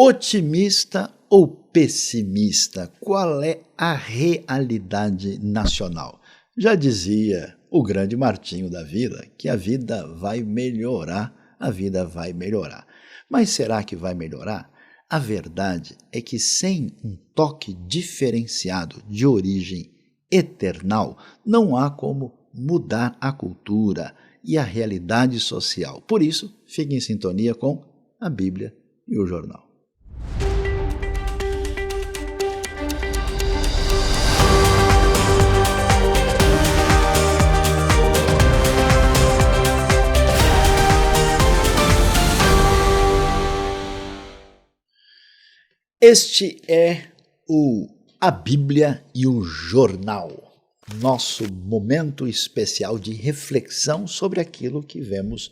Otimista ou pessimista? Qual é a realidade nacional? Já dizia o grande Martinho da Vila que a vida vai melhorar, a vida vai melhorar. Mas será que vai melhorar? A verdade é que sem um toque diferenciado de origem eternal, não há como mudar a cultura e a realidade social. Por isso, fique em sintonia com a Bíblia e o Jornal. Este é a Bíblia e o Jornal, nosso momento especial de reflexão sobre aquilo que vemos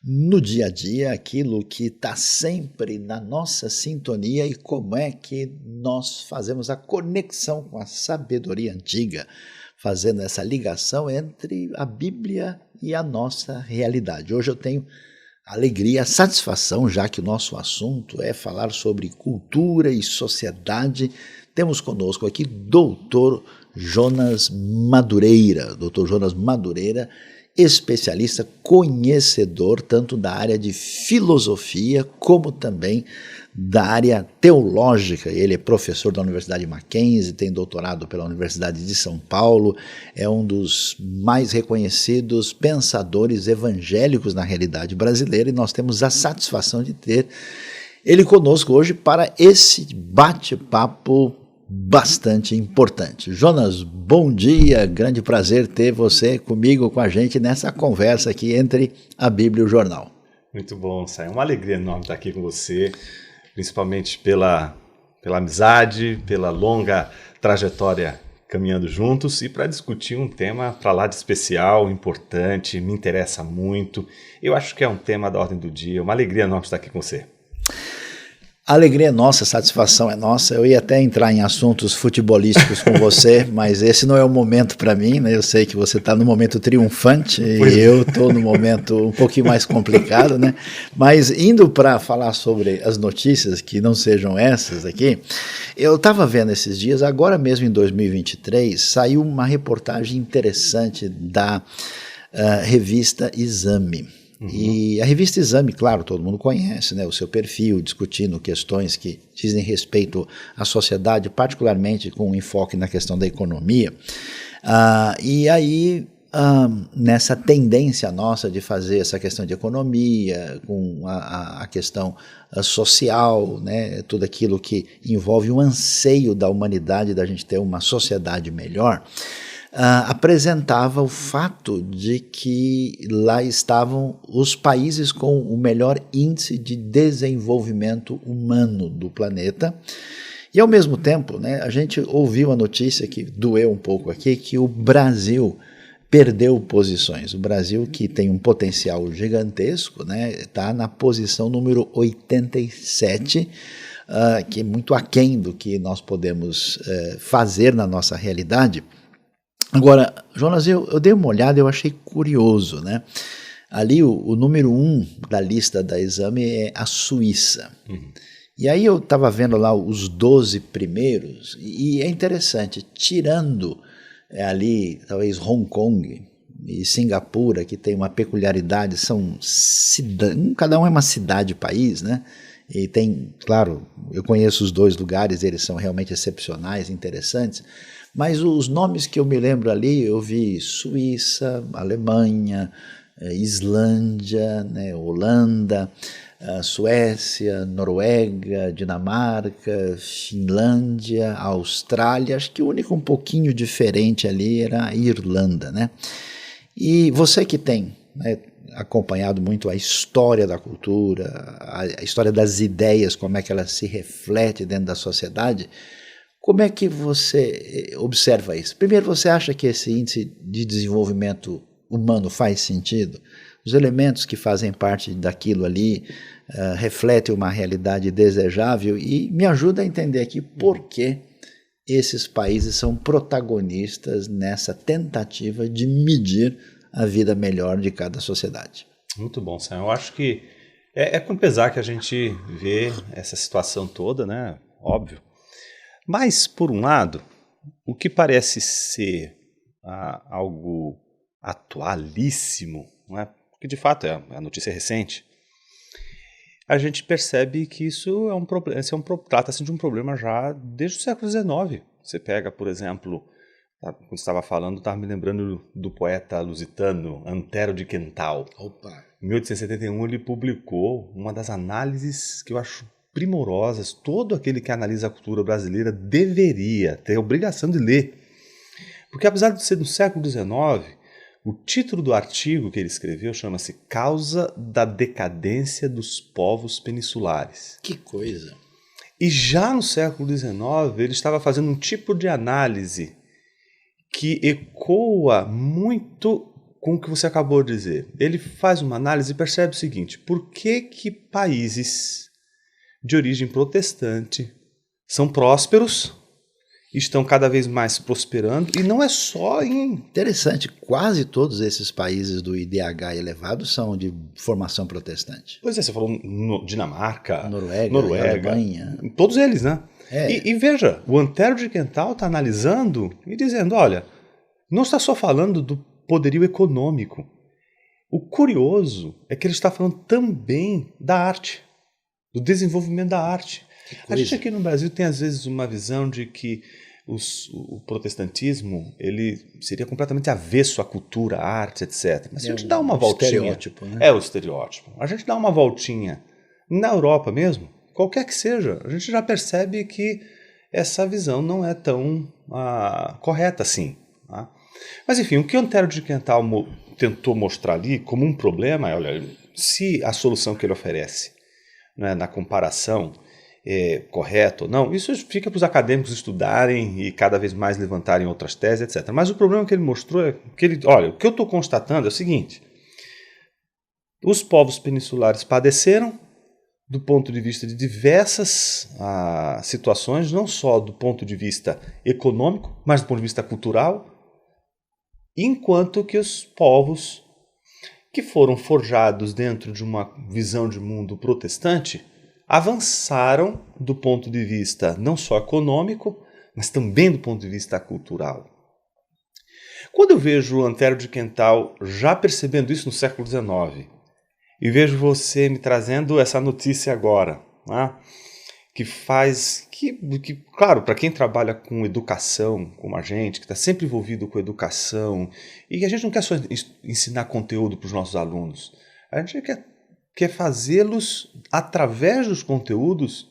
no dia a dia, aquilo que está sempre na nossa sintonia e como é que nós fazemos a conexão com a sabedoria antiga, fazendo essa ligação entre a Bíblia e a nossa realidade. Hoje eu tenho alegria, satisfação, já que o nosso assunto é falar sobre cultura e sociedade. Temos conosco aqui Dr. Jonas Madureira. Dr. Jonas Madureira, especialista, conhecedor tanto da área de filosofia como também da área teológica. Ele é professor da Universidade Mackenzie, tem doutorado pela Universidade de São Paulo, é um dos mais reconhecidos pensadores evangélicos na realidade brasileira e nós temos a satisfação de ter ele conosco hoje para esse bate-papo bastante importante. Jonas, bom dia, grande prazer ter você comigo, com a gente nessa conversa aqui entre a Bíblia e o Jornal. Muito bom, Sai. É uma alegria enorme estar aqui com você, principalmente pela amizade, pela longa trajetória caminhando juntos e para discutir um tema para lá de especial, importante, me interessa muito. Eu acho que é um tema da ordem do dia, uma alegria enorme estar aqui com você. A alegria é nossa, a satisfação é nossa. Eu ia até entrar em assuntos futebolísticos com você, mas esse não é o momento para mim, né? Eu sei que você está no momento triunfante e eu estou no momento um pouquinho mais complicado, né? Mas indo para falar sobre as notícias que não sejam essas aqui, eu estava vendo esses dias, agora mesmo em 2023, saiu uma reportagem interessante da revista Exame. E a revista Exame, claro, todo mundo conhece, né, o seu perfil, discutindo questões que dizem respeito à sociedade, particularmente com um enfoque na questão da economia. E aí, nessa tendência nossa de fazer essa questão de economia, com a questão social, né, tudo aquilo que envolve o anseio da humanidade da gente ter uma sociedade melhor, apresentava o fato de que lá estavam os países com o melhor índice de desenvolvimento humano do planeta. E ao mesmo tempo, né, a gente ouviu a notícia que doeu um pouco aqui, que o Brasil perdeu posições. O Brasil, que tem um potencial gigantesco, né, está na posição número 87, que é muito aquém do que nós podemos fazer na nossa realidade. Agora, Jonas, eu dei uma olhada e eu achei curioso, né? Ali o número 1 da lista da Exame é a Suíça. E aí eu estava vendo lá os 12 primeiros e é interessante, tirando ali talvez Hong Kong e Singapura, que tem uma peculiaridade, são cada um é uma cidade-país, né? E tem, claro, eu conheço os dois lugares, eles são realmente excepcionais, interessantes, mas os nomes que eu me lembro ali, eu vi Suíça, Alemanha, Islândia, né, Holanda, Suécia, Noruega, Dinamarca, Finlândia, Austrália, acho que o único um pouquinho diferente ali era a Irlanda, né? E você que tem, né, acompanhado muito a história da cultura, a história das ideias, como é que ela se reflete dentro da sociedade, como é que você observa isso? Primeiro, você acha que esse índice de desenvolvimento humano faz sentido? Os elementos que fazem parte daquilo ali refletem uma realidade desejável e me ajuda a entender aqui por que esses países são protagonistas nessa tentativa de medir a vida melhor de cada sociedade. Muito bom, Sam. Eu acho que É com pesar que a gente vê essa situação toda, né? Óbvio. Mas, por um lado, o que parece ser algo atualíssimo, né? Porque de fato a notícia é recente, a gente percebe que isso é trata-se de um problema já desde o século XIX. Você pega, por exemplo, quando estava falando, estava me lembrando do poeta lusitano Antero de Quental. Opa! Em 1871 ele publicou uma das análises que eu acho primorosas. Todo aquele que analisa a cultura brasileira deveria ter a obrigação de ler. Porque apesar de ser do século XIX, o título do artigo que ele escreveu chama-se Causa da Decadência dos Povos Peninsulares. Que coisa! E já no século XIX ele estava fazendo um tipo de análise que ecoa muito com o que você acabou de dizer. Ele faz uma análise e percebe o seguinte: por que países de origem protestante são prósperos, estão cada vez mais prosperando, e não é só em... Interessante, quase todos esses países do IDH elevado são de formação protestante. Pois é, você falou Dinamarca, Noruega, Alemanha. Todos eles, né? É. E veja, o Antero de Quental está analisando e dizendo, olha, não está só falando do poderio econômico. O curioso é que ele está falando também da arte, do desenvolvimento da arte. A gente aqui no Brasil tem às vezes uma visão de que o protestantismo ele seria completamente avesso à cultura, à arte, etc. Mas se a gente dá uma voltinha... Estereótipo, né? É o estereótipo. A gente dá uma voltinha na Europa mesmo, qualquer que seja, a gente já percebe que essa visão não é tão correta assim. Tá? Mas enfim, o que o Antero de Quental tentou mostrar ali como um problema é, olha, se a solução que ele oferece, né, na comparação correto ou não, isso fica para os acadêmicos estudarem e cada vez mais levantarem outras teses, etc. Mas o problema que ele mostrou é que olha, o que eu estou constatando é o seguinte: os povos peninsulares padeceram do ponto de vista de diversas situações, não só do ponto de vista econômico, mas do ponto de vista cultural, enquanto que os povos que foram forjados dentro de uma visão de mundo protestante avançaram do ponto de vista não só econômico, mas também do ponto de vista cultural. Quando eu vejo o Antero de Quental já percebendo isso no século XIX, e vejo você me trazendo essa notícia agora, né, que faz que, claro, para quem trabalha com educação, como a gente, que está sempre envolvido com educação, e que a gente não quer só ensinar conteúdo para os nossos alunos, a gente quer fazê-los, através dos conteúdos,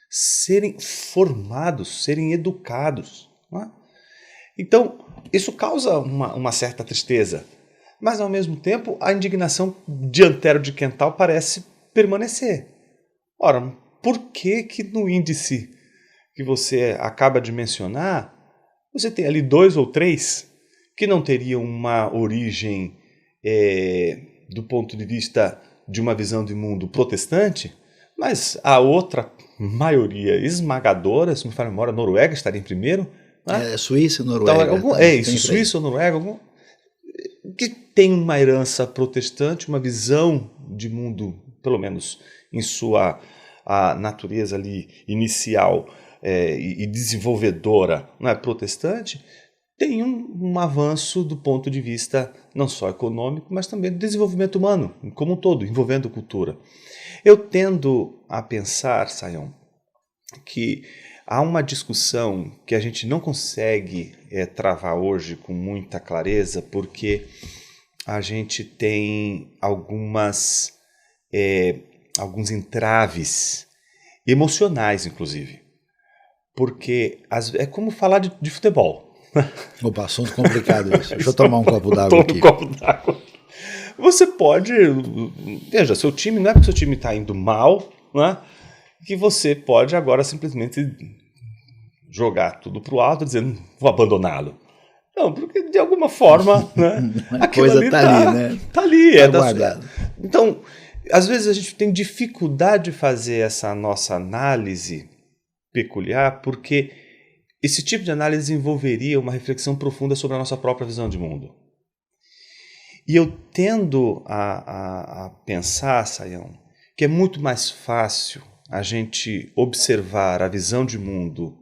serem formados, serem educados. Não é? Então, isso causa uma certa tristeza, mas, ao mesmo tempo, a indignação de Antero de Quental parece permanecer. Ora, por que no índice que você acaba de mencionar, você tem ali 2 ou 3 que não teriam uma origem do ponto de vista de uma visão de mundo protestante, mas a outra maioria esmagadora, se me falha a memória, a Noruega estaria em primeiro. Né? Suíça, Noruega. Então, isso, Suíça ou Noruega, que tem uma herança protestante, uma visão de mundo, pelo menos em sua natureza ali inicial e desenvolvedora, não é, protestante, tem um avanço do ponto de vista não só econômico, mas também do desenvolvimento humano, como um todo, envolvendo cultura. Eu tendo a pensar, Sayão, que há uma discussão que a gente não consegue travar hoje com muita clareza, porque a gente tem alguns entraves emocionais, inclusive. Porque é como falar de futebol. Opa, assunto complicado isso. Deixa eu tomar um copo d'água aqui. Um copo d'água. Você pode... Veja, seu time, não é porque seu time está indo mal, né, que você pode agora simplesmente jogar tudo para o alto dizendo, vou abandoná-lo. Não, porque de alguma forma, né, a coisa está ali, né? Está ali. Tá guardado. Então, às vezes a gente tem dificuldade de fazer essa nossa análise peculiar, porque esse tipo de análise envolveria uma reflexão profunda sobre a nossa própria visão de mundo. E eu tendo a pensar, Sayão, que é muito mais fácil a gente observar a visão de mundo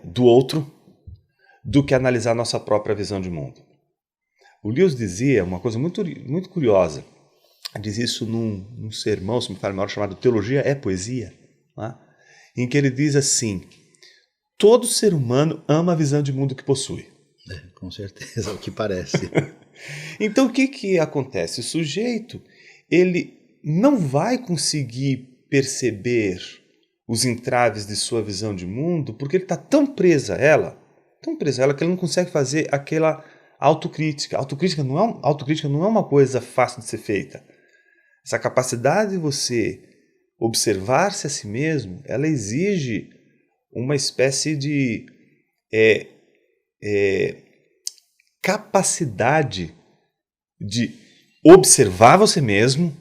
do outro do que analisar a nossa própria visão de mundo. O Lewis dizia uma coisa muito, muito curiosa, diz isso num sermão, se me fala melhor, chamado Teologia é Poesia, né? Em que ele diz assim: todo ser humano ama a visão de mundo que possui. Com certeza, é o que parece. Então o que acontece? O sujeito, ele não vai conseguir perceber os entraves de sua visão de mundo porque ele está tão preso a ela que ele não consegue fazer aquela autocrítica. Autocrítica não é uma coisa fácil de ser feita. Essa capacidade de você observar-se a si mesmo, ela exige uma espécie de capacidade de observar você mesmo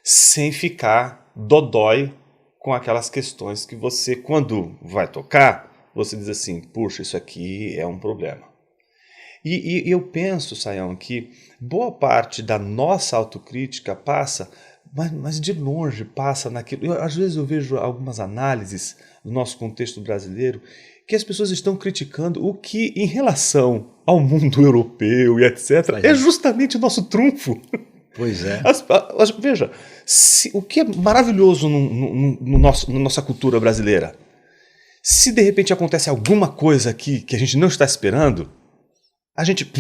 sem ficar dodói com aquelas questões que você, quando vai tocar, você diz assim, puxa, isso aqui é um problema. E eu penso, Sayão, que boa parte da nossa autocrítica passa, mas de longe passa naquilo. Às vezes eu vejo algumas análises do nosso contexto brasileiro que as pessoas estão criticando o que, em relação ao mundo europeu e etc., é justamente o nosso trunfo. Pois é. Veja, o que é maravilhoso na nossa cultura brasileira, se de repente acontece alguma coisa aqui que a gente não está esperando, a gente...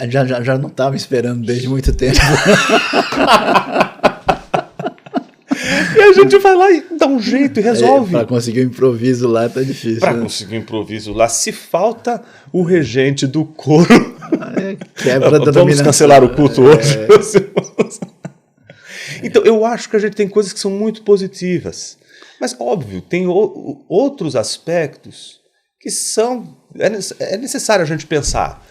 Já não estava esperando desde muito tempo. E a gente vai lá e dá um jeito e resolve. Para conseguir um improviso lá tá difícil. Para conseguir um improviso lá, se falta o regente do coro... Quebra da dominação. Vamos cancelar o culto hoje. Então, eu acho que a gente tem coisas que são muito positivas. Mas, óbvio, tem outros aspectos que são... É necessário a gente pensar.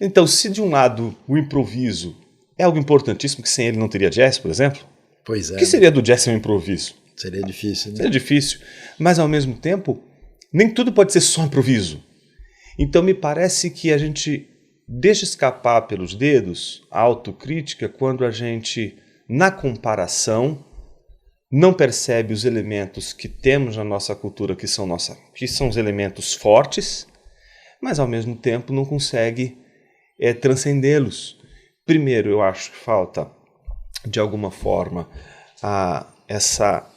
Então, se de um lado o improviso é algo importantíssimo, que sem ele não teria jazz, por exemplo, pois é. O que seria do jazz sem o improviso? Seria difícil, né? Seria difícil. Mas, ao mesmo tempo, nem tudo pode ser só improviso. Então, me parece que a gente deixa escapar pelos dedos a autocrítica quando a gente, na comparação, não percebe os elementos que temos na nossa cultura, que são os elementos fortes, mas ao mesmo tempo não consegue transcendê-los. Primeiro, eu acho que falta, de alguma forma, essa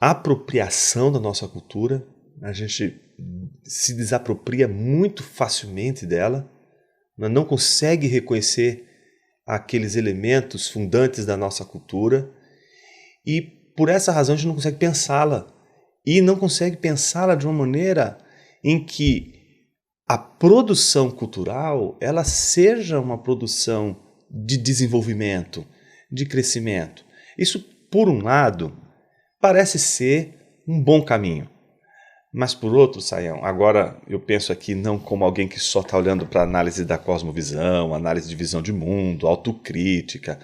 apropriação da nossa cultura. A gente se desapropria muito facilmente dela, mas não consegue reconhecer aqueles elementos fundantes da nossa cultura, e por essa razão a gente não consegue pensá-la. E não consegue pensá-la de uma maneira em que a produção cultural ela seja uma produção de desenvolvimento, de crescimento. Isso, por um lado, parece ser um bom caminho. Mas, por outro, Sayão, agora eu penso aqui não como alguém que só está olhando para a análise da cosmovisão, análise de visão de mundo, autocrítica,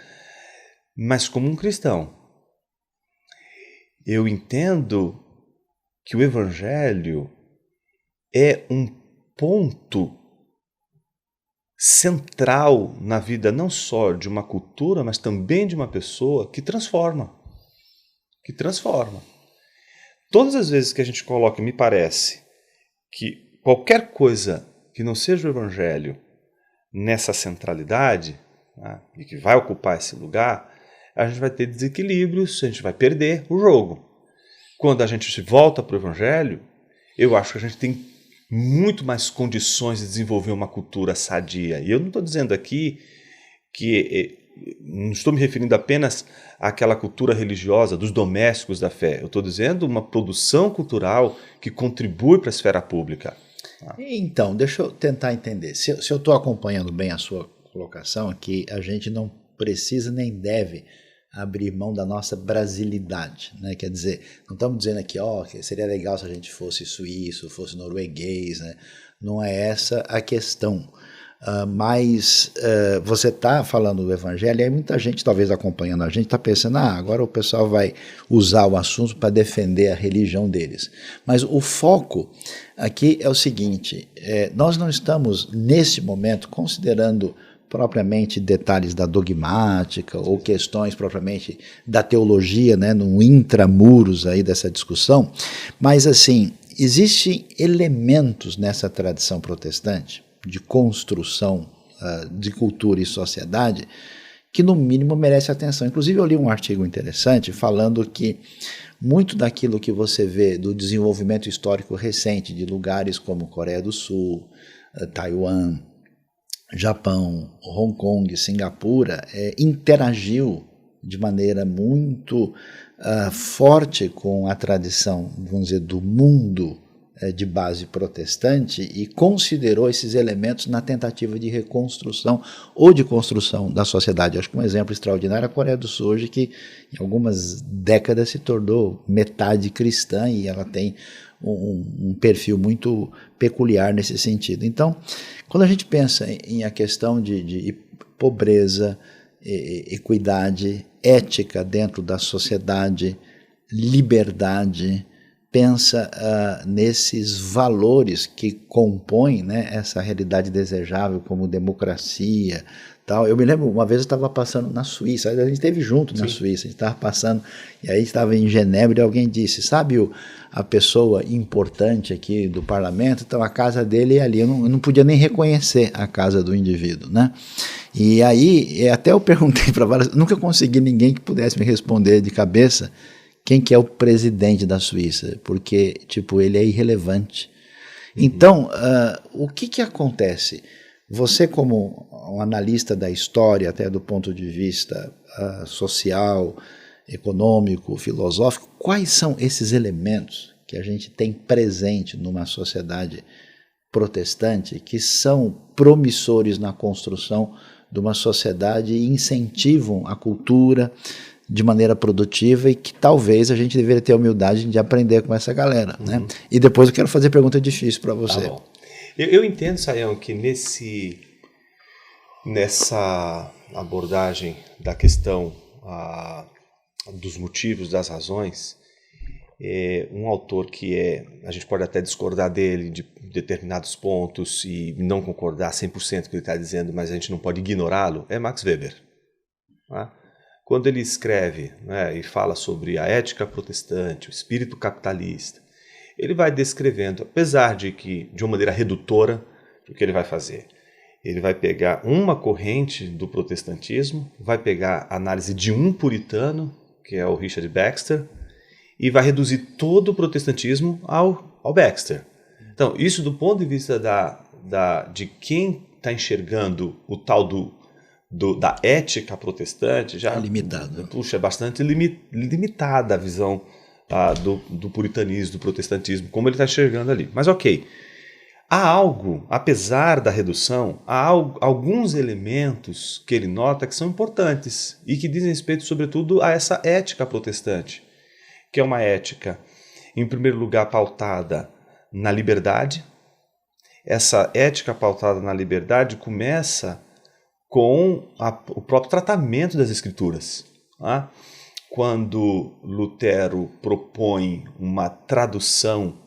mas como um cristão. Eu entendo que o Evangelho é um ponto central na vida não só de uma cultura, mas também de uma pessoa que transforma. Que transforma. Todas as vezes que a gente coloca, me parece, que qualquer coisa que não seja o Evangelho nessa centralidade, né, e que vai ocupar esse lugar, a gente vai ter desequilíbrios, a gente vai perder o jogo. Quando a gente volta para o Evangelho, eu acho que a gente tem muito mais condições de desenvolver uma cultura sadia. E eu não estou dizendo aqui que... não estou me referindo apenas àquela cultura religiosa dos domésticos da fé. Eu estou dizendo uma produção cultural que contribui para a esfera pública. Então, deixa eu tentar entender. Se eu estou acompanhando bem a sua colocação aqui, a gente não precisa nem deve abrir mão da nossa brasilidade, né? Quer dizer, não estamos dizendo aqui, que seria legal se a gente fosse suíço, fosse norueguês, né? Não é essa a questão. Mas você está falando do Evangelho e aí muita gente, talvez acompanhando a gente, está pensando, agora o pessoal vai usar o assunto para defender a religião deles. Mas o foco aqui é o seguinte, nós não estamos, nesse momento, considerando propriamente detalhes da dogmática ou questões propriamente da teologia, né, no intramuros aí dessa discussão, mas assim, existem elementos nessa tradição protestante de construção de cultura e sociedade que no mínimo merece atenção. Inclusive eu li um artigo interessante falando que muito daquilo que você vê do desenvolvimento histórico recente de lugares como Coreia do Sul, Taiwan, Japão, Hong Kong, Singapura, interagiu de maneira muito forte com a tradição, vamos dizer, do mundo de base protestante e considerou esses elementos na tentativa de reconstrução ou de construção da sociedade. Acho que um exemplo extraordinário é a Coreia do Sul hoje, que em algumas décadas se tornou metade cristã e ela tem um perfil muito peculiar nesse sentido. Então, quando a gente pensa em a questão de pobreza, equidade, ética dentro da sociedade, liberdade, pensa nesses valores que compõem, né, essa realidade desejável como democracia, tal. Eu me lembro, uma vez eu estava passando na Suíça, a gente esteve junto na Suíça, a gente estava passando, e aí estava em Genebra e alguém disse, sabe a pessoa importante aqui do parlamento, então a casa dele é ali, eu não podia nem reconhecer a casa do indivíduo, né? E aí, até eu perguntei para várias, nunca consegui ninguém que pudesse me responder de cabeça quem que é o presidente da Suíça, porque, tipo, ele é irrelevante. Então, o que acontece? Você, como um analista da história, até do ponto de vista social, econômico, filosófico, quais são esses elementos que a gente tem presente numa sociedade protestante que são promissores na construção de uma sociedade e incentivam a cultura de maneira produtiva e que talvez a gente deveria ter a humildade de aprender com essa galera, né? E depois eu quero fazer pergunta difícil para você. Tá bom. Eu entendo, Sayão, que nessa abordagem da questão dos motivos, das razões, um autor que a gente pode até discordar dele de determinados pontos e não concordar 100% com o que ele está dizendo, mas a gente não pode ignorá-lo, é Max Weber. Tá? Quando ele escreve, né, e fala sobre a ética protestante, o espírito capitalista, ele vai descrevendo, apesar de que de uma maneira redutora, o que ele vai fazer? Ele vai pegar uma corrente do protestantismo, vai pegar a análise de um puritano, que é o Richard Baxter, e vai reduzir todo o protestantismo ao Baxter. Então, isso do ponto de vista de quem está enxergando o tal da ética protestante, já limitado. Puxa, é bastante limitada a visão do puritanismo, do protestantismo, como ele está enxergando ali. Mas ok, há algo, apesar da redução, há alguns elementos que ele nota que são importantes e que dizem respeito, sobretudo, a essa ética protestante, que é uma ética, em primeiro lugar, pautada na liberdade. Essa ética pautada na liberdade começa com o próprio tratamento das Escrituras. Tá? Quando Lutero propõe uma tradução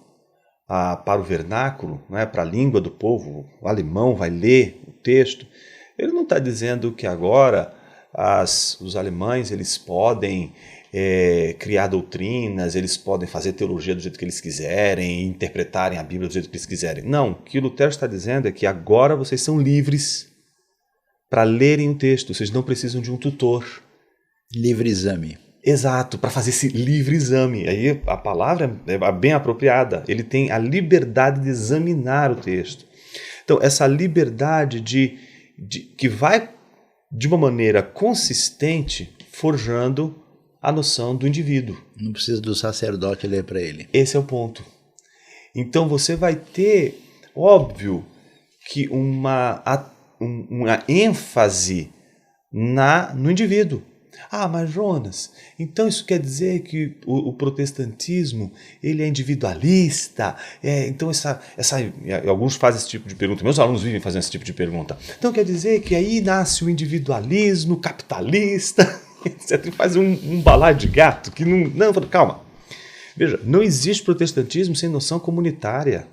para o vernáculo, né, para a língua do povo, o alemão vai ler o texto, ele não está dizendo que agora os alemães eles podem criar doutrinas, eles podem fazer teologia do jeito que eles quiserem, interpretarem a Bíblia do jeito que eles quiserem. Não, o que Lutero está dizendo é que agora vocês são livres para lerem o texto, vocês não precisam de um tutor. Livre exame. Exato, para fazer esse livre exame. Aí a palavra é bem apropriada. Ele tem a liberdade de examinar o texto. Então, essa liberdade que vai, de uma maneira consistente, forjando a noção do indivíduo. Não precisa do sacerdote ler para ele. Esse é o ponto. Então, você vai ter, óbvio, que uma ênfase no indivíduo. Ah, mas Jonas, então isso quer dizer que o protestantismo ele é individualista? Então alguns fazem esse tipo de pergunta, meus alunos vivem fazendo esse tipo de pergunta. Então quer dizer que aí nasce o individualismo capitalista? Etc. E faz um balaio de gato que não, calma. Veja, não existe protestantismo sem noção comunitária.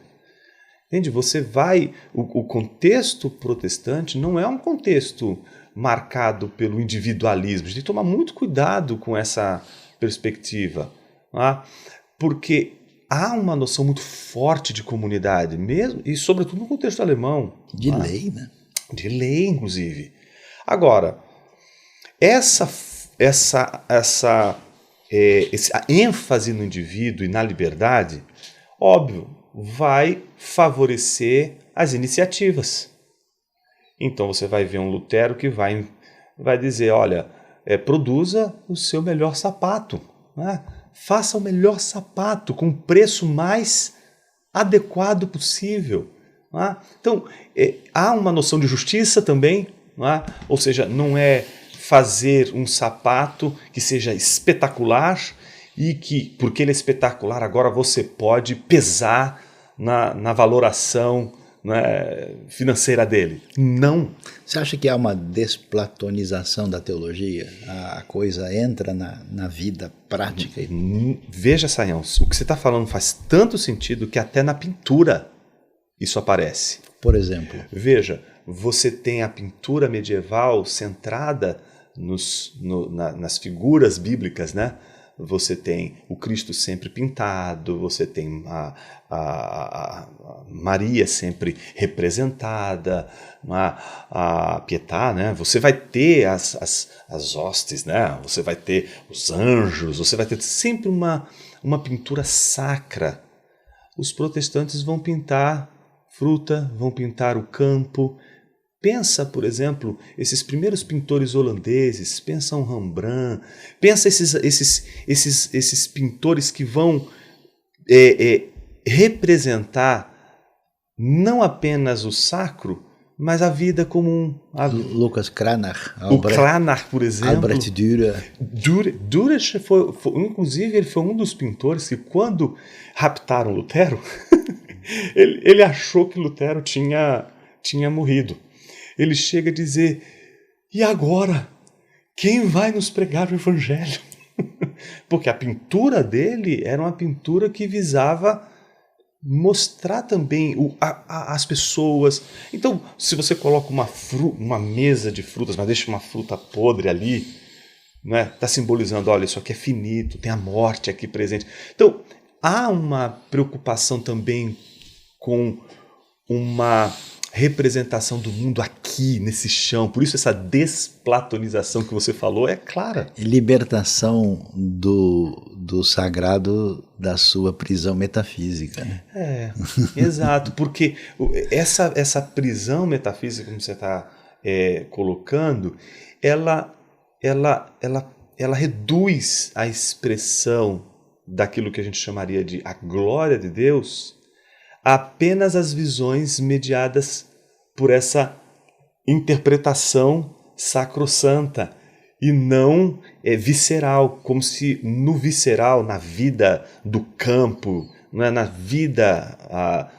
Entende? Você vai... O contexto protestante não é um contexto marcado pelo individualismo. A gente tem que tomar muito cuidado com essa perspectiva, tá? Porque há uma noção muito forte de comunidade, mesmo, e sobretudo no contexto alemão. De lei, né? De lei, inclusive. Agora, essa ênfase no indivíduo e na liberdade, óbvio, vai favorecer as iniciativas. Então você vai ver um Lutero que vai dizer, olha, produza o seu melhor sapato, né? Faça o melhor sapato com o preço mais adequado possível. Né? Então, há uma noção de justiça também, né? Ou seja, não é fazer um sapato que seja espetacular e que, porque ele é espetacular, agora você pode pesar na valoração, né, financeira dele. Não. Você acha que há uma desplatonização da teologia? A coisa entra na vida prática? Veja, Sayão, o que você está falando faz tanto sentido que até na pintura isso aparece. Por exemplo? Veja, você tem a pintura medieval centrada nas figuras bíblicas, né? Você tem o Cristo sempre pintado, você tem a Maria sempre representada, a Pietà, né? Você vai ter as hostes, né? Você vai ter os anjos, você vai ter sempre uma pintura sacra. Os protestantes vão pintar fruta, vão pintar o campo. Pensa, por exemplo, esses primeiros pintores holandeses, pensa um Rembrandt, pensa esses pintores que vão representar não apenas o sacro, mas a vida comum. Lucas Cranach. O Cranach, por exemplo. Albrecht Dürer. Dürer inclusive, ele foi um dos pintores que, quando raptaram Lutero, ele achou que Lutero tinha morrido. Ele chega a dizer, e agora? Quem vai nos pregar o evangelho? Porque a pintura dele era uma pintura que visava mostrar também as pessoas. Então, se você coloca uma mesa de frutas, mas deixa uma fruta podre ali, né? Está simbolizando, olha, isso aqui é finito, tem a morte aqui presente. Então, há uma preocupação também com uma representação do mundo aqui, nesse chão. Por isso essa desplatonização que você falou é clara. Libertação do sagrado da sua prisão metafísica. Né? Exato. Porque essa prisão metafísica, como você está colocando, ela reduz a expressão daquilo que a gente chamaria de a glória de Deus apenas as visões mediadas por essa interpretação sacrossanta e não visceral, como se no visceral, na vida do campo, na vida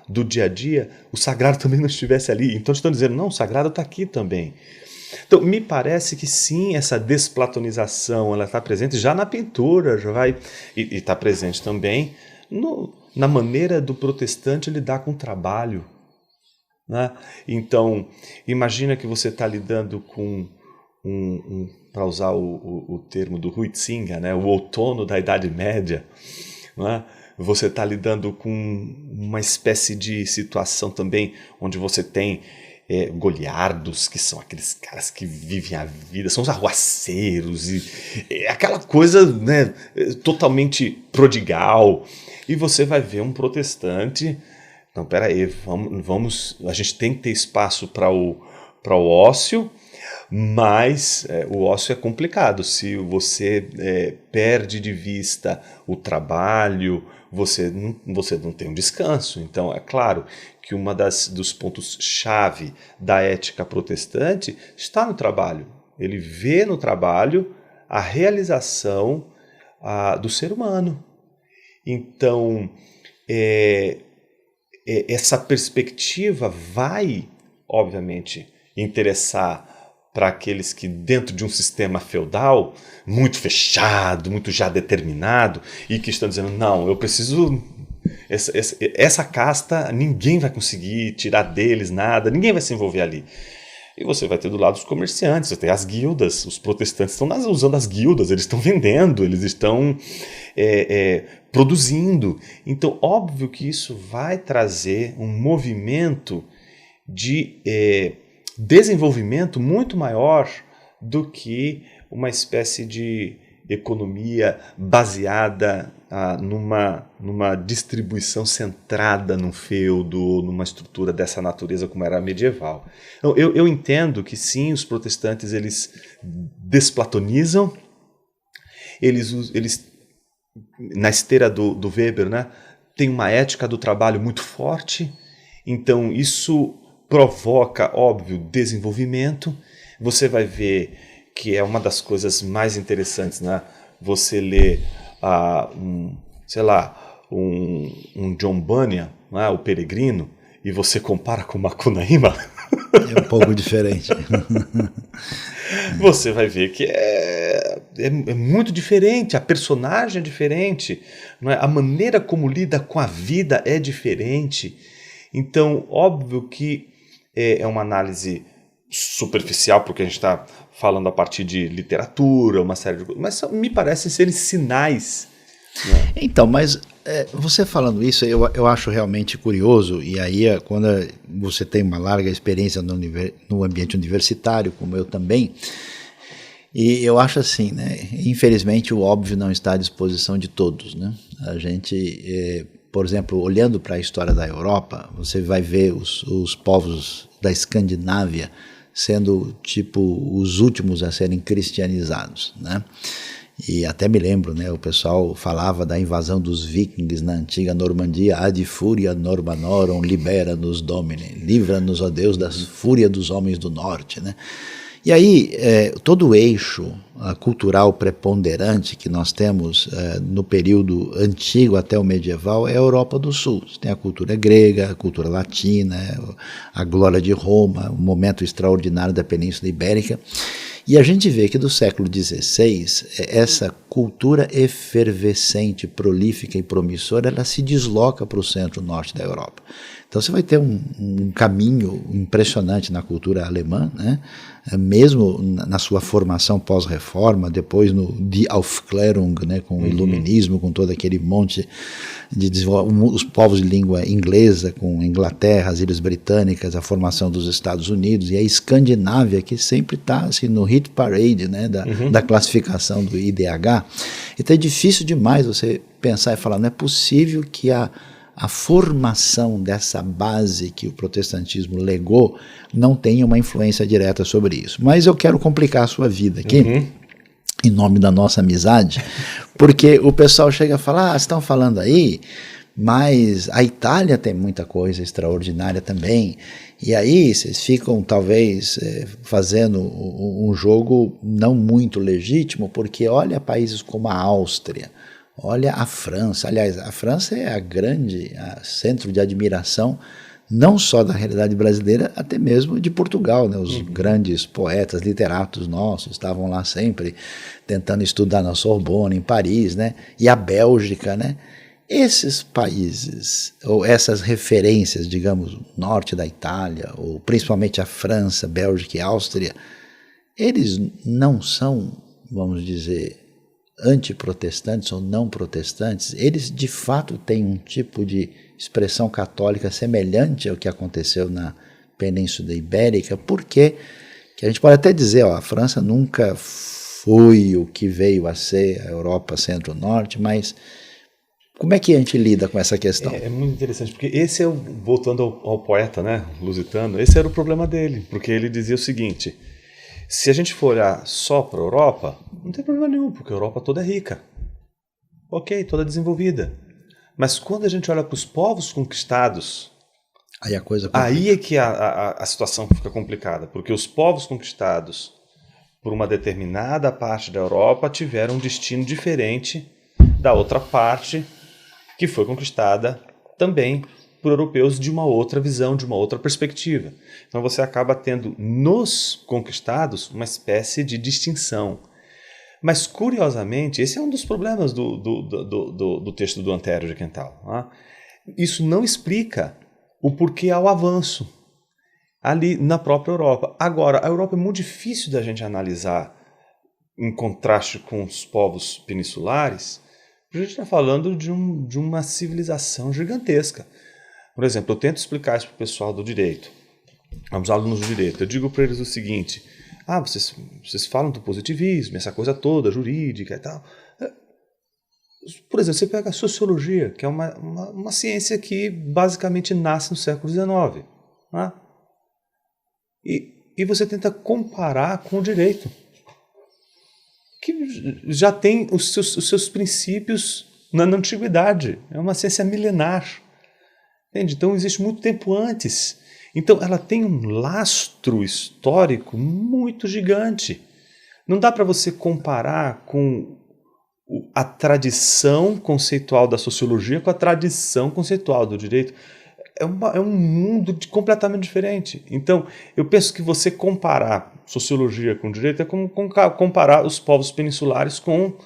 do dia a dia, o sagrado também não estivesse ali. Então estão dizendo, não, o sagrado está aqui também. Então, me parece que sim, essa desplatonização ela está presente já na pintura, já vai e está presente também na maneira do protestante lidar com o trabalho. Né? Então, imagina que você está lidando com para usar o termo do Huitzinger, né? O outono da Idade Média. Né? Você está lidando com uma espécie de situação também onde você tem goliardos, que são aqueles caras que vivem a vida, são os arruaceiros, e aquela coisa, né, totalmente prodigal. E você vai ver um protestante, não, peraí, a gente tem que ter espaço para o ócio, mas o ócio é complicado. Se você perde de vista o trabalho, você não tem um descanso. Então, é claro que dos pontos-chave da ética protestante está no trabalho. Ele vê no trabalho a realização do ser humano. Então, essa perspectiva vai, obviamente, interessar para aqueles que, dentro de um sistema feudal muito fechado, muito já determinado, e que estão dizendo, não, eu preciso essa casta, ninguém vai conseguir tirar deles nada, ninguém vai se envolver ali. E você vai ter do lado os comerciantes, você tem as guildas, os protestantes estão usando as guildas, eles estão vendendo, eles estão produzindo. Então, óbvio que isso vai trazer um movimento de desenvolvimento muito maior do que uma espécie de economia baseada numa distribuição centrada num feudo, numa estrutura dessa natureza como era a medieval. Então, eu entendo que sim, os protestantes eles desplatonizam, eles na esteira do Weber, né, tem uma ética do trabalho muito forte, então isso provoca, óbvio, desenvolvimento. Você vai ver que é uma das coisas mais interessantes, né? Você lê um John Bunyan, né? O Peregrino, e você compara com Macunaíma. É um pouco diferente. Você vai ver que é muito diferente, a personagem é diferente, não é? A maneira como lida com a vida é diferente. Então, óbvio que é uma análise superficial, porque a gente está falando a partir de literatura, uma série de coisas, mas me parecem serem sinais. Né? Então, mas você falando isso, eu acho realmente curioso, e aí quando você tem uma larga experiência no ambiente universitário, como eu também, e eu acho assim, né, infelizmente o óbvio não está à disposição de todos, né? A gente, por exemplo, olhando para a história da Europa, você vai ver os povos da Escandinávia sendo tipo os últimos a serem cristianizados, né? E até me lembro, né, o pessoal falava da invasão dos vikings na antiga Normandia, ad furia Normanorum libera-nos Domine, livra-nos, ó Deus, da fúria dos homens do norte, né? E aí, todo o eixo cultural preponderante que nós temos no período antigo até o medieval é a Europa do Sul. Você tem a cultura grega, a cultura latina, a glória de Roma, um momento extraordinário da Península Ibérica. E a gente vê que do século XVI, essa cultura efervescente, prolífica e promissora, ela se desloca para o centro-norte da Europa. Então você vai ter um caminho impressionante na cultura alemã, né? Mesmo na sua formação pós-reforma, depois no Die Aufklärung, né? Com o iluminismo, com todo aquele monte de os povos de língua inglesa, com a Inglaterra, as Ilhas Britânicas, a formação dos Estados Unidos, e a Escandinávia, que sempre está assim, no hit parade, né? Da classificação do IDH. Então é difícil demais você pensar e falar, não é possível que a formação dessa base que o protestantismo legou não tenha uma influência direta sobre isso. Mas eu quero complicar a sua vida aqui, em nome da nossa amizade, porque o pessoal chega a falar, vocês estão falando aí, mas a Itália tem muita coisa extraordinária também, e aí vocês ficam talvez fazendo um jogo não muito legítimo, porque olha países como a Áustria, olha a França. Aliás, a França é a centro de admiração, não só da realidade brasileira, até mesmo de Portugal, né? Os grandes poetas, literatos nossos estavam lá sempre tentando estudar na Sorbonne, em Paris, né? E a Bélgica, né? Esses países, ou essas referências, digamos, norte da Itália, ou principalmente a França, Bélgica e Áustria, eles não são, vamos dizer, antiprotestantes ou não protestantes, eles de fato têm um tipo de expressão católica semelhante ao que aconteceu na Península Ibérica, porque que a gente pode até dizer, a França nunca foi o que veio a ser a Europa Centro-Norte, mas como é que a gente lida com essa questão? É muito interessante, porque esse voltando ao poeta, né, lusitano, esse era o problema dele, porque ele dizia o seguinte: se a gente for olhar só para a Europa, não tem problema nenhum, porque a Europa toda é rica. Ok, toda desenvolvida. Mas quando a gente olha para os povos conquistados, aí a coisa aí é que a situação fica complicada, porque os povos conquistados por uma determinada parte da Europa tiveram um destino diferente da outra parte que foi conquistada também por europeus de uma outra visão, de uma outra perspectiva. Então você acaba tendo nos conquistados uma espécie de distinção. Mas, curiosamente, esse é um dos problemas do texto do Antério de Quental. Né? Isso não explica o porquê há o avanço ali na própria Europa. Agora, a Europa é muito difícil da gente analisar em contraste com os povos peninsulares, porque a gente está falando de uma civilização gigantesca. Por exemplo, eu tento explicar isso para o pessoal do direito, os alunos do direito. Eu digo para eles o seguinte: vocês falam do positivismo, essa coisa toda, jurídica e tal. Por exemplo, você pega a sociologia, que é uma ciência que basicamente nasce no século XIX. Né? E você tenta comparar com o direito, que já tem os seus princípios na antiguidade. É uma ciência milenar. Entende? Então existe muito tempo antes. Então ela tem um lastro histórico muito gigante. Não dá para você comparar com a tradição conceitual da sociologia com a tradição conceitual do direito. É um mundo completamente diferente. Então, eu penso que você comparar sociologia com direito é como comparar os povos peninsulares com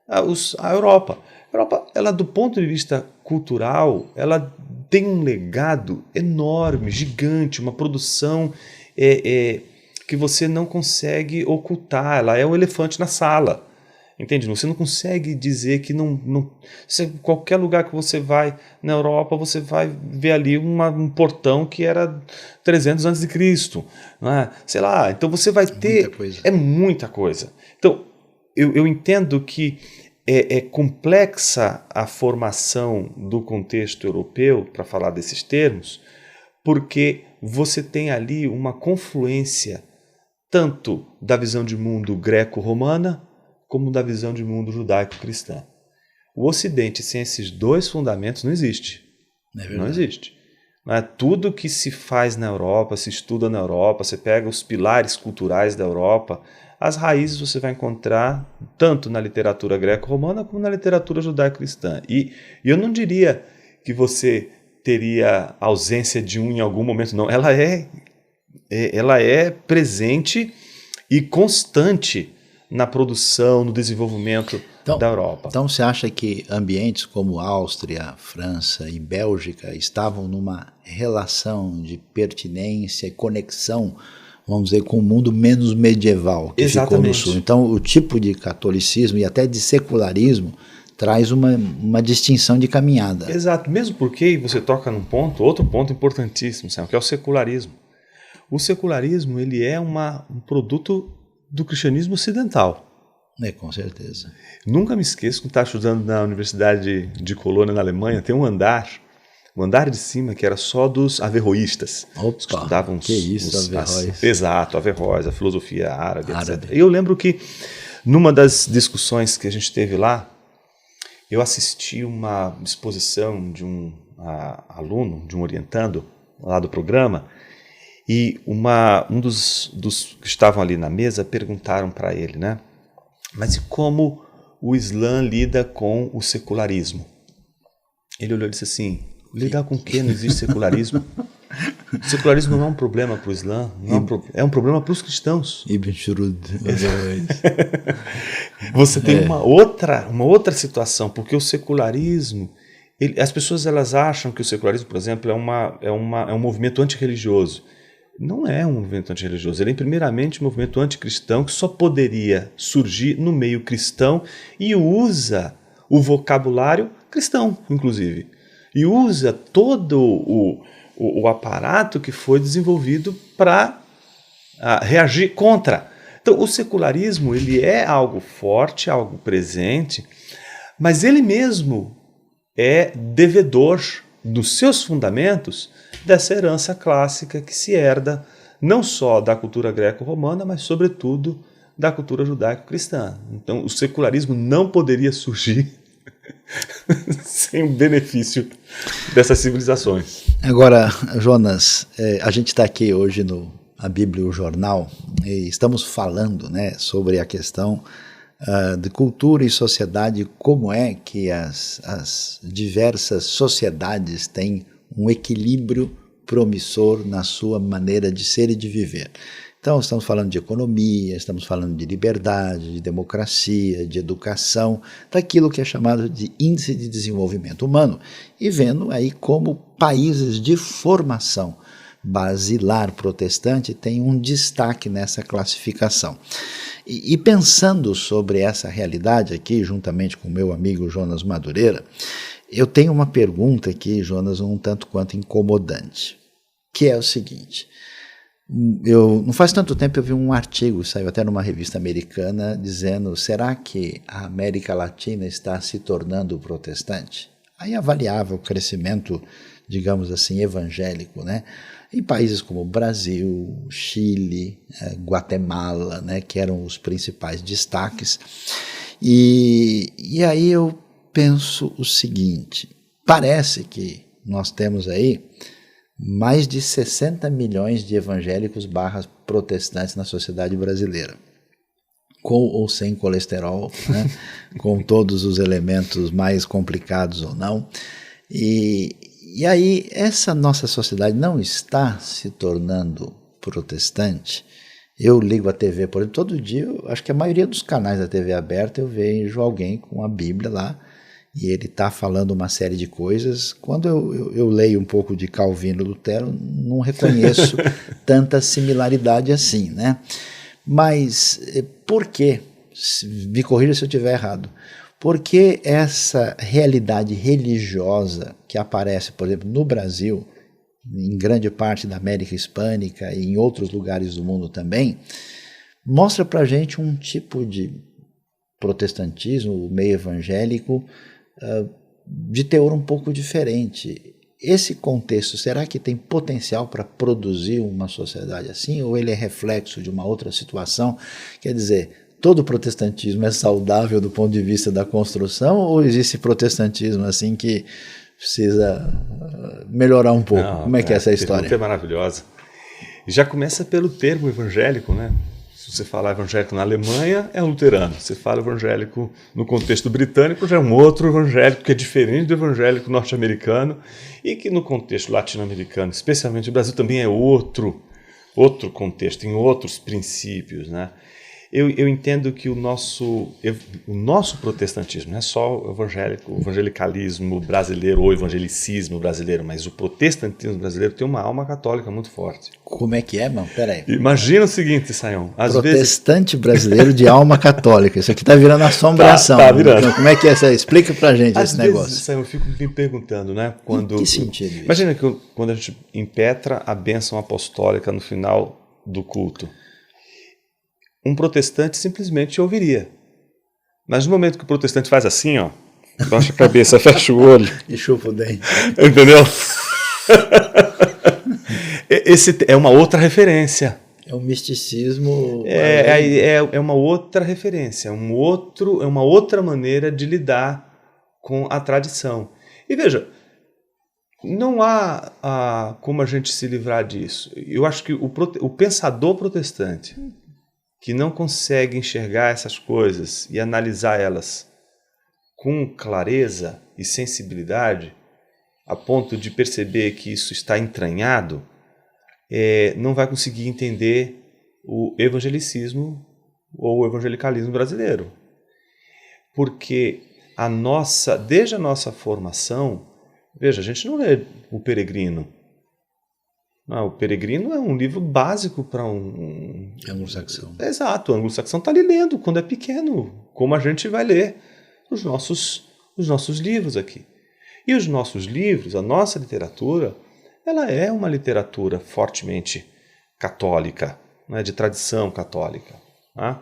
a Europa. A Europa, ela, do ponto de vista cultural, ela tem um legado enorme, gigante, uma produção que você não consegue ocultar. Ela é um elefante na sala. Entende? Você não consegue dizer que qualquer lugar que você vai na Europa, você vai ver ali um portão que era 300 a.C. Não é? Sei lá, então você vai ter... É muita coisa. Então, eu entendo que é complexa a formação do contexto europeu, para falar desses termos, porque você tem ali uma confluência tanto da visão de mundo greco-romana como da visão de mundo judaico-cristã. O Ocidente, sem esses dois fundamentos, não existe. Não existe. Tudo que se faz na Europa, se estuda na Europa, você pega os pilares culturais da Europa, as raízes você vai encontrar tanto na literatura greco-romana como na literatura judaico-cristã. E eu não diria que você teria ausência de um em algum momento, não. Ela é presente e constante na produção, no desenvolvimento da Europa. Então você acha que ambientes como Áustria, França e Bélgica estavam numa relação de pertinência e conexão, vamos dizer, com o mundo menos medieval que ficou no Sul? Então o tipo de catolicismo e até de secularismo traz uma distinção de caminhada. Exato, mesmo porque você toca num outro ponto importantíssimo, sabe, que é o secularismo. O secularismo ele é um produto do cristianismo ocidental. Com certeza. Nunca me esqueço que estava estudando na Universidade de Colônia, na Alemanha, tem um andar de cima que era só dos averroístas. Opa, estudavam Averroes. Exato, Averroes, a filosofia árabe, etc. E eu lembro que, numa das discussões que a gente teve lá, eu assisti uma exposição de um aluno, de um orientando lá do programa, e um dos que estavam ali na mesa perguntaram para ele, né? Mas e como o Islã lida com o secularismo? Ele olhou e disse assim: lidar com o quê? Não existe secularismo. O secularismo não é um problema para o Islã, é um problema para os cristãos. Ibn Shurud. Você tem uma outra situação, porque o secularismo... as pessoas elas acham que o secularismo, por exemplo, é um movimento antirreligioso. Não é um movimento antirreligioso, ele é primeiramente um movimento anticristão que só poderia surgir no meio cristão e usa o vocabulário cristão, inclusive. E usa todo o aparato que foi desenvolvido para reagir contra. Então, o secularismo ele é algo forte, algo presente, mas ele mesmo é devedor dos seus fundamentos dessa herança clássica que se herda não só da cultura greco-romana, mas sobretudo da cultura judaico-cristã. Então o secularismo não poderia surgir sem o benefício dessas civilizações. Agora, Jonas, a gente está aqui hoje no A Bíblia e o Jornal e estamos falando, né, sobre a questão de cultura e sociedade, como é que as diversas sociedades têm um equilíbrio promissor na sua maneira de ser e de viver. Então, estamos falando de economia, estamos falando de liberdade, de democracia, de educação, daquilo que é chamado de índice de desenvolvimento humano, e vendo aí como países de formação basilar protestante têm um destaque nessa classificação. E pensando sobre essa realidade aqui, juntamente com o meu amigo Jonas Madureira, eu tenho uma pergunta aqui, Jonas, um tanto quanto incomodante, que é o seguinte: não faz tanto tempo eu vi um artigo, saiu até numa revista americana, dizendo: será que a América Latina está se tornando protestante? Aí avaliava o crescimento, digamos assim, evangélico, né? Em países como Brasil, Chile, Guatemala, né, que eram os principais destaques. E aí eu penso o seguinte: parece que nós temos aí mais de 60 milhões de evangélicos / protestantes na sociedade brasileira, com ou sem colesterol, né? Com todos os elementos mais complicados ou não. E aí essa nossa sociedade não está se tornando protestante. Eu ligo a TV, por exemplo, todo dia, acho que a maioria dos canais da TV aberta eu vejo alguém com a Bíblia lá, e ele está falando uma série de coisas. Quando eu leio um pouco de Calvino e Lutero, não reconheço tanta similaridade assim, né? Mas por quê? Me corrija se eu estiver errado. Por que essa realidade religiosa que aparece, por exemplo, no Brasil, em grande parte da América Hispânica e em outros lugares do mundo também, mostra para a gente um tipo de protestantismo, meio evangélico, de teor um pouco diferente? Esse contexto, será que tem potencial para produzir uma sociedade assim, ou ele é reflexo de uma outra situação? Quer dizer, todo protestantismo é saudável do ponto de vista da construção, ou existe protestantismo assim que precisa melhorar um pouco? Não, como é que é essa história? É maravilhosa. Já começa pelo termo evangélico, né? Se você falar evangélico na Alemanha, é um luterano. Se fala evangélico no contexto britânico, já é um outro evangélico que é diferente do evangélico norte-americano, e que no contexto latino-americano, especialmente no Brasil, também é outro contexto, tem outros princípios, né? Eu entendo que o nosso protestantismo não é só o evangelicalismo brasileiro ou evangelicismo brasileiro, mas o protestantismo brasileiro tem uma alma católica muito forte. Como é que é, mano? Peraí. Imagina o seguinte, Sayão. Protestante brasileiro de alma católica. Isso aqui tá virando assombração. Tá virando. Então, como é que é essa? Explica pra gente esse negócio. Às vezes, Sayão, eu fico me perguntando, né? Em que sentido isso? Imagina que quando a gente impetra a bênção apostólica no final do culto, um protestante simplesmente ouviria. Mas no momento que o protestante faz assim, ó, baixa a cabeça, fecha o olho e chupa o dente. Entendeu? Esse é uma outra referência. É um misticismo. É uma outra referência, é uma outra maneira de lidar com a tradição. E veja, não há como a gente se livrar disso. Eu acho que o pensador protestante que não consegue enxergar essas coisas e analisar elas com clareza e sensibilidade, a ponto de perceber que isso está entranhado, não vai conseguir entender o evangelicismo ou o evangelicalismo brasileiro. Porque desde a nossa formação, veja, a gente não lê O Peregrino. Não, O Peregrino é um livro básico para um anglo-saxão. Exato, o anglo-saxão está ali lendo quando é pequeno, como a gente vai ler os nossos livros aqui. E os nossos livros, a nossa literatura, ela é uma literatura fortemente católica, né, de tradição católica. Né?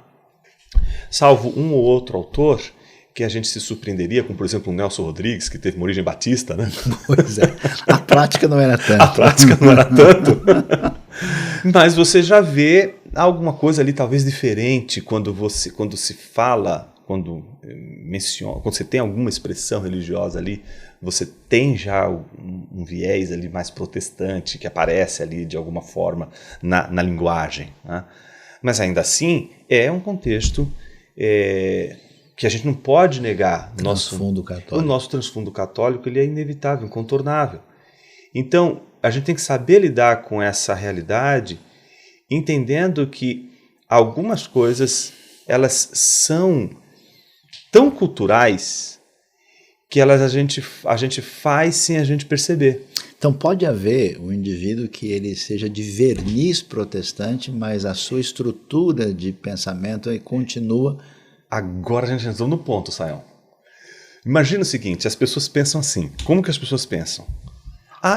Salvo um ou outro autor que a gente se surpreenderia, como por exemplo o Nelson Rodrigues, que teve uma origem batista, né? Pois é, a prática não era tanto. A prática não era tanto. Mas você já vê alguma coisa ali talvez diferente quando se fala, quando você tem alguma expressão religiosa ali, você tem já um viés ali mais protestante que aparece ali de alguma forma na linguagem. Né? Mas ainda assim é um contexto que a gente não pode negar. O nosso transfundo católico ele é inevitável, incontornável. Então, a gente tem que saber lidar com essa realidade entendendo que algumas coisas elas são tão culturais que a gente faz sem a gente perceber. Então pode haver um indivíduo que ele seja de verniz protestante, mas a sua estrutura de pensamento continua. Agora a gente entrou no ponto, Sayão. Imagina o seguinte, as pessoas pensam assim. Como que as pessoas pensam?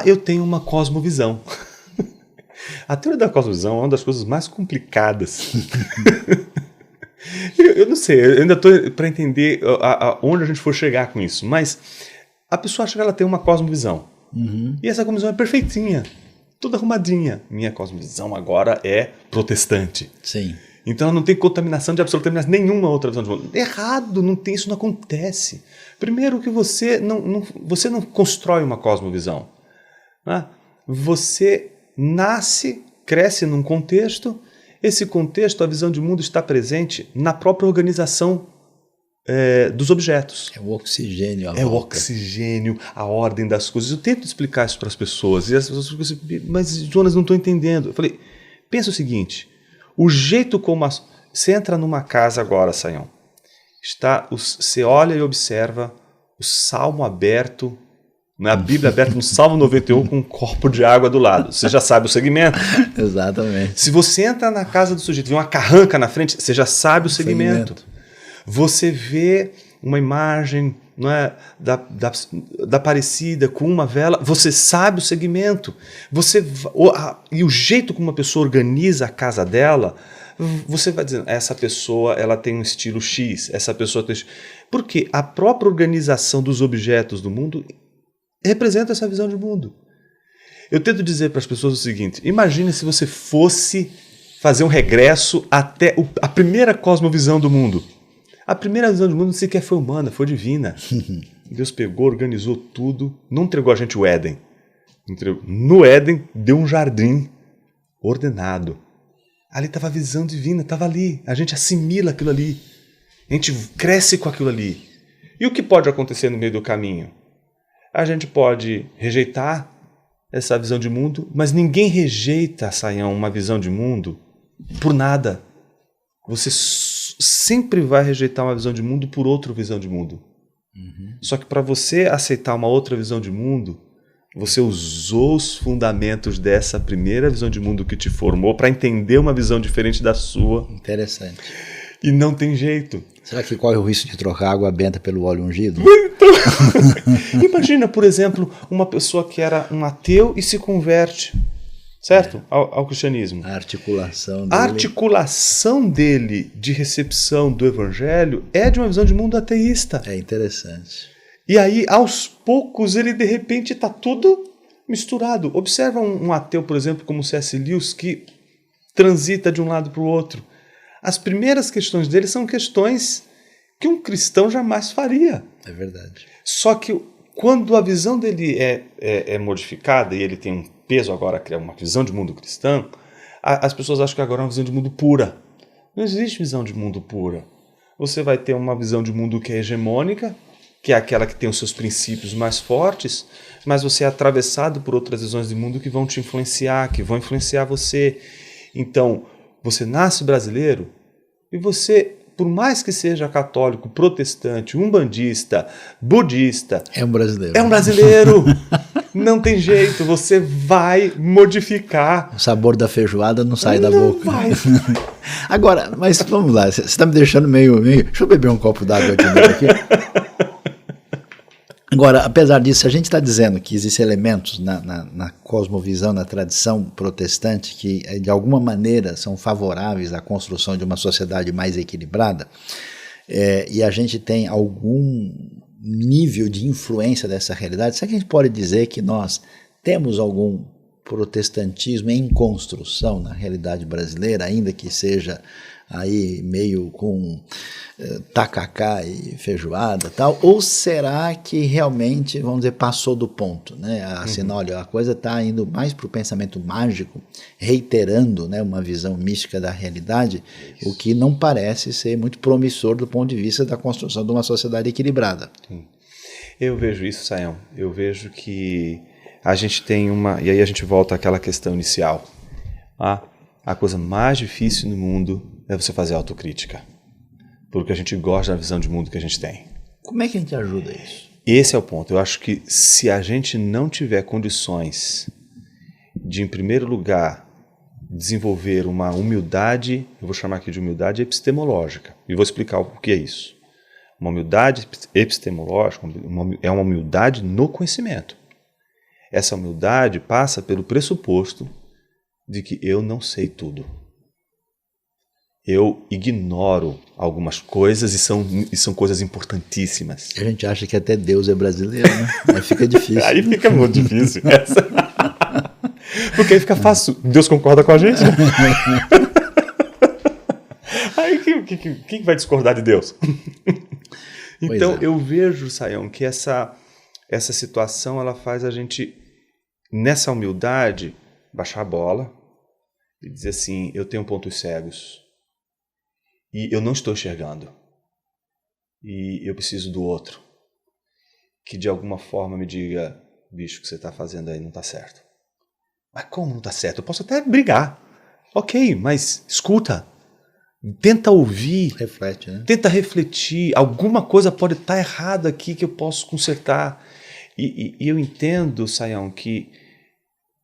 Eu tenho uma cosmovisão. A teoria da cosmovisão é uma das coisas mais complicadas. Eu não sei, eu ainda estou para entender onde a gente for chegar com isso, mas a pessoa acha que ela tem uma cosmovisão. E essa cosmovisão é perfeitinha, toda arrumadinha. Minha cosmovisão agora é protestante. Sim. Então ela não tem contaminação de absolutamente nenhuma outra visão de mundo. Errado, não tem, isso não acontece. Primeiro que você não constrói uma cosmovisão. Né? Você nasce, cresce num contexto. Esse contexto, a visão de mundo está presente na própria organização dos objetos. É o oxigênio. É o oxigênio, a ordem das coisas. Eu tento explicar isso para as pessoas. E as pessoas ficam assim, mas Jonas, não estou entendendo. Eu falei, pensa o seguinte, o jeito como... Você entra numa casa agora, Sayão. Você olha e observa o Salmo aberto, a Bíblia aberta no Salmo 91 com um copo de água do lado. Você já sabe o segmento. Exatamente. Se você entra na casa do sujeito e vê uma carranca na frente, você já sabe o segmento. Você vê uma imagem, não é, da Aparecida com uma vela, você sabe o segmento. E o jeito como uma pessoa organiza a casa dela, você vai dizendo, essa pessoa ela tem um estilo X, essa pessoa tem... Porque a própria organização dos objetos do mundo representa essa visão de mundo. Eu tento dizer para as pessoas o seguinte, imagine se você fosse fazer um regresso até a primeira cosmovisão do mundo. A primeira visão do mundo sequer foi humana, foi divina. Deus pegou, organizou tudo, não entregou a gente o Éden. No Éden deu um jardim ordenado. Ali estava a visão divina, estava ali. A gente assimila aquilo ali. A gente cresce com aquilo ali. E o que pode acontecer no meio do caminho? A gente pode rejeitar essa visão de mundo, mas ninguém rejeita, Sayão, uma visão de mundo por nada. Você sempre vai rejeitar uma visão de mundo por outra visão de mundo. Só que para você aceitar uma outra visão de mundo, você usou os fundamentos dessa primeira visão de mundo que te formou para entender uma visão diferente da sua. Interessante. E não tem jeito. Será que corre o risco de trocar água benta pelo óleo ungido? Então, imagina, por exemplo, uma pessoa que era um ateu e se converte, certo? Ao cristianismo. A articulação dele. A articulação dele de recepção do evangelho é de uma visão de mundo ateísta. É interessante. E aí, aos poucos, ele de repente está tudo misturado. Observa um ateu, por exemplo, como C.S. Lewis, que transita de um lado para o outro. As primeiras questões dele são questões que um cristão jamais faria. É verdade. Só que quando a visão dele é modificada e ele tem um peso agora, que é uma visão de mundo cristã, as pessoas acham que agora é uma visão de mundo pura. Não existe visão de mundo pura. Você vai ter uma visão de mundo que é hegemônica, que é aquela que tem os seus princípios mais fortes, mas você é atravessado por outras visões de mundo que vão te influenciar, que vão influenciar você. Então, você nasce brasileiro e você, por mais que seja católico, protestante, umbandista, budista... É um brasileiro. É um brasileiro! Não tem jeito, você vai modificar. O sabor da feijoada não sai da não boca. Vai. Agora, mas vamos lá, você está me deixando meio... Deixa eu beber um copo d'água de novo aqui. Agora, apesar disso, a gente está dizendo que existem elementos na cosmovisão, na tradição protestante, que de alguma maneira são favoráveis à construção de uma sociedade mais equilibrada, e a gente tem algum nível de influência dessa realidade. Será que a gente pode dizer que nós temos algum protestantismo em construção na realidade brasileira, ainda que seja aí meio com tacacá e feijoada tal, ou será que realmente, vamos dizer, passou do ponto, né? Assim, olha, a coisa está indo mais para o pensamento mágico, reiterando, né, uma visão mística da realidade, o que não parece ser muito promissor do ponto de vista da construção de uma sociedade equilibrada. Eu vejo isso, Sayão, eu vejo que a gente tem e aí a gente volta àquela questão inicial, A coisa mais difícil no mundo é você fazer autocrítica. Porque a gente gosta da visão de mundo que a gente tem. Como é que a gente ajuda isso? Esse é o ponto. Eu acho que se a gente não tiver condições de, em primeiro lugar, desenvolver uma humildade, eu vou chamar aqui de humildade epistemológica, e vou explicar o que é isso. Uma humildade epistemológica é uma humildade no conhecimento. Essa humildade passa pelo pressuposto de que eu não sei tudo. Eu ignoro algumas coisas e são coisas importantíssimas. A gente acha que até Deus é brasileiro, né? Aí fica difícil. Aí fica muito difícil. Porque aí fica fácil. Deus concorda com a gente, né? Aí quem vai discordar de Deus? Então eu vejo, Sayão, que essa situação ela faz a gente, nessa humildade, baixar a bola e dizer assim, eu tenho pontos cegos. E eu não estou enxergando. E eu preciso do outro. Que de alguma forma me diga, bicho, o que você está fazendo aí não está certo. Mas como não está certo? Eu posso até brigar. Ok, mas escuta. Tenta ouvir. Reflete, né? Tenta refletir. Alguma coisa pode estar errada aqui que eu posso consertar. E eu entendo, Sayão, que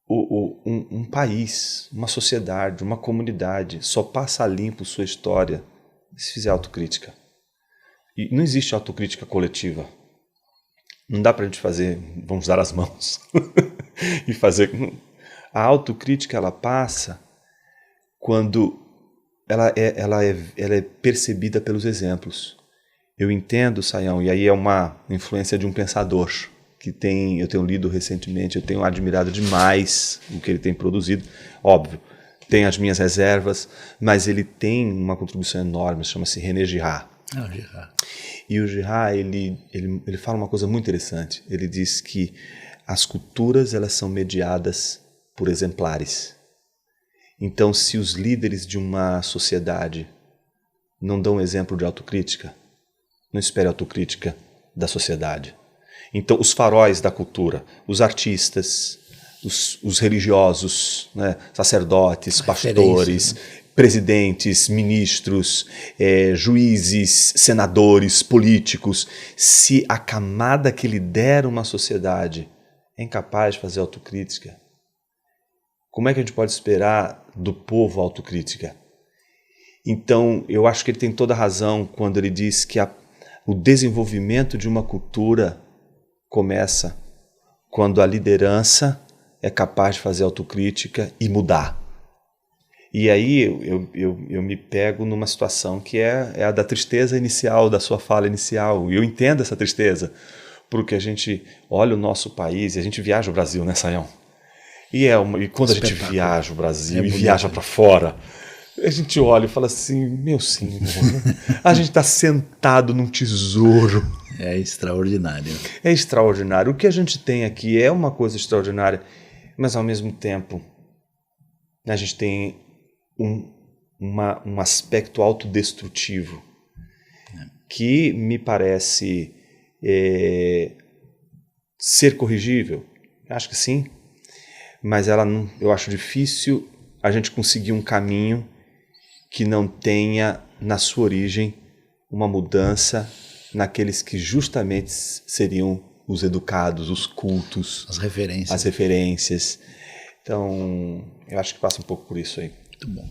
um país, uma sociedade, uma comunidade só passa limpo sua história se fizer autocrítica. E não existe autocrítica coletiva. Não dá pra gente fazer, vamos dar as mãos e fazer. A autocrítica ela passa quando ela é percebida pelos exemplos. Eu entendo, Sayão, e aí é uma influência de um pensador que eu tenho lido recentemente, eu tenho admirado demais o que ele tem produzido. Óbvio, tem as minhas reservas, mas ele tem uma contribuição enorme, chama-se René Girard. Girard. E o Girard, ele fala uma coisa muito interessante. Ele diz que as culturas elas são mediadas por exemplares. Então, se os líderes de uma sociedade não dão exemplo de autocrítica, não espere autocrítica da sociedade. Então, os faróis da cultura, os artistas, os religiosos, né, sacerdotes, pastores, presidentes, ministros, juízes, senadores, políticos, se a camada que lidera uma sociedade é incapaz de fazer autocrítica, como é que a gente pode esperar do povo autocrítica? Então, eu acho que ele tem toda a razão quando ele diz que o desenvolvimento de uma cultura começa quando a liderança é capaz de fazer autocrítica e mudar. E aí eu me pego numa situação que é a da tristeza inicial, da sua fala inicial. E eu entendo essa tristeza, porque a gente olha o nosso país e a gente viaja o Brasil, né, Sayão? E quando a gente viaja o Brasil e viaja para fora, a gente olha e fala assim, meu senhor, a gente está sentado num tesouro. É extraordinário. É extraordinário. O que a gente tem aqui é uma coisa extraordinária, mas ao mesmo tempo a gente tem um aspecto autodestrutivo que me parece ser corrigível. Acho que sim, mas eu acho difícil a gente conseguir um caminho que não tenha na sua origem uma mudança naqueles que justamente seriam os educados, os cultos, as referências. Então, eu acho que passa um pouco por isso aí. Muito bom.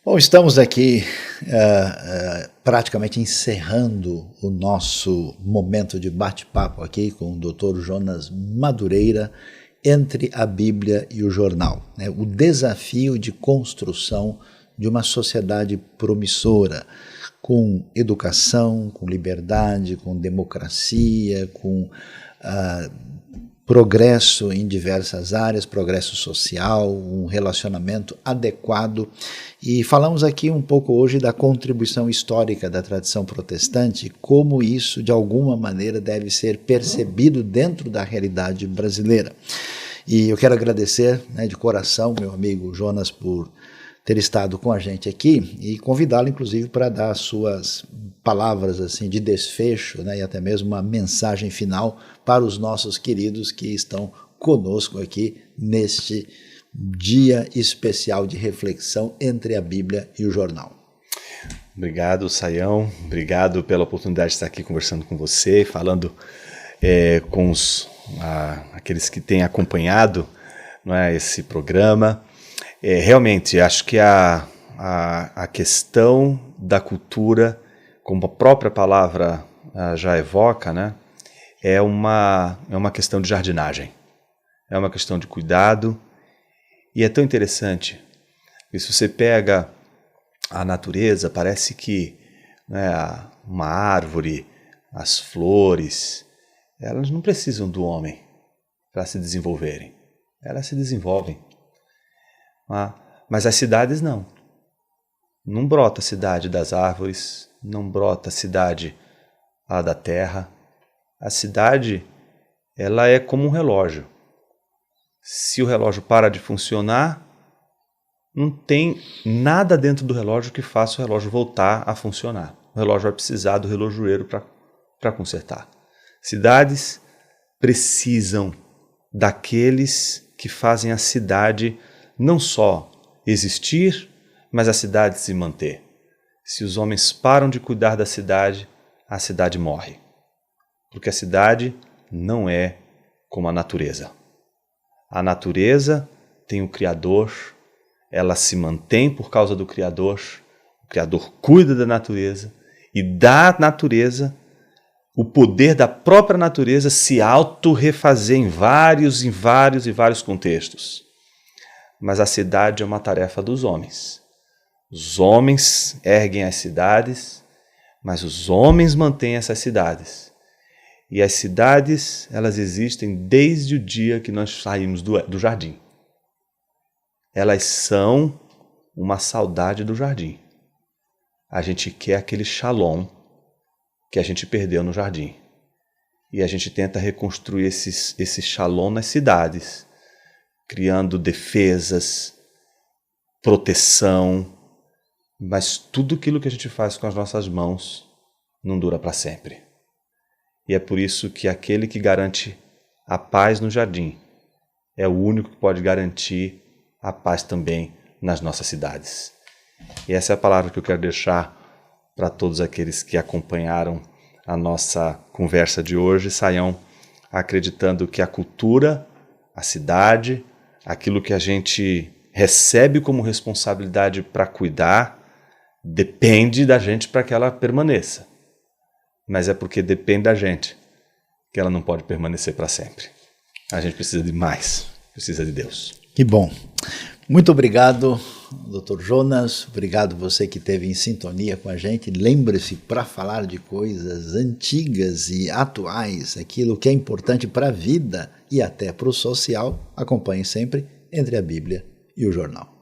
Bom, estamos aqui praticamente encerrando o nosso momento de bate-papo aqui com o Dr. Jonas Madureira, entre a Bíblia e o jornal, né? O desafio de construção de uma sociedade promissora, com educação, com liberdade, com democracia, com progresso em diversas áreas, progresso social, um relacionamento adequado. E falamos aqui um pouco hoje da contribuição histórica da tradição protestante, como isso de alguma maneira deve ser percebido dentro da realidade brasileira. E eu quero agradecer, né, de coração, meu amigo Jonas, por ter estado com a gente aqui e convidá-lo, inclusive, para dar suas palavras assim, de desfecho, né, e até mesmo uma mensagem final para os nossos queridos que estão conosco aqui neste dia especial de reflexão entre a Bíblia e o jornal. Obrigado, Sayão. Obrigado pela oportunidade de estar aqui conversando com você, falando com aqueles que têm acompanhado, não é, esse programa. Realmente, acho que a questão da cultura, como a própria palavra já evoca, né, é uma questão de jardinagem, é uma questão de cuidado, e é tão interessante, que se você pega a natureza, parece que, né, uma árvore, as flores, elas não precisam do homem para se desenvolverem, elas se desenvolvem. Mas as cidades não brota a cidade das árvores, não brota a cidade da terra. A cidade, ela é como um relógio. Se o relógio para de funcionar, não tem nada dentro do relógio que faça o relógio voltar a funcionar. O relógio vai precisar do relojoeiro para consertar. Cidades precisam daqueles que fazem a cidade não só existir, mas a cidade se manter. Se os homens param de cuidar da cidade, a cidade morre. Porque a cidade não é como a natureza. A natureza tem o Criador, ela se mantém por causa do Criador, o Criador cuida da natureza e da natureza, o poder da própria natureza se auto-refazer em vários contextos. Mas a cidade é uma tarefa dos homens. Os homens erguem as cidades, mas os homens mantêm essas cidades. E as cidades, elas existem desde o dia que nós saímos do jardim. Elas são uma saudade do jardim. A gente quer aquele shalom que a gente perdeu no jardim. E a gente tenta reconstruir esse shalom nas cidades, criando defesas, proteção, mas tudo aquilo que a gente faz com as nossas mãos não dura para sempre. E é por isso que aquele que garante a paz no jardim é o único que pode garantir a paz também nas nossas cidades. E essa é a palavra que eu quero deixar para todos aqueles que acompanharam a nossa conversa de hoje, saiam acreditando que a cultura, a cidade, aquilo que a gente recebe como responsabilidade para cuidar, depende da gente para que ela permaneça. Mas é porque depende da gente que ela não pode permanecer para sempre. A gente precisa de mais, precisa de Deus. Que bom. Muito obrigado, Dr. Jonas. Obrigado você que esteve em sintonia com a gente. Lembre-se, para falar de coisas antigas e atuais, aquilo que é importante para a vida e até para o social, acompanhe sempre Entre a Bíblia e o Jornal.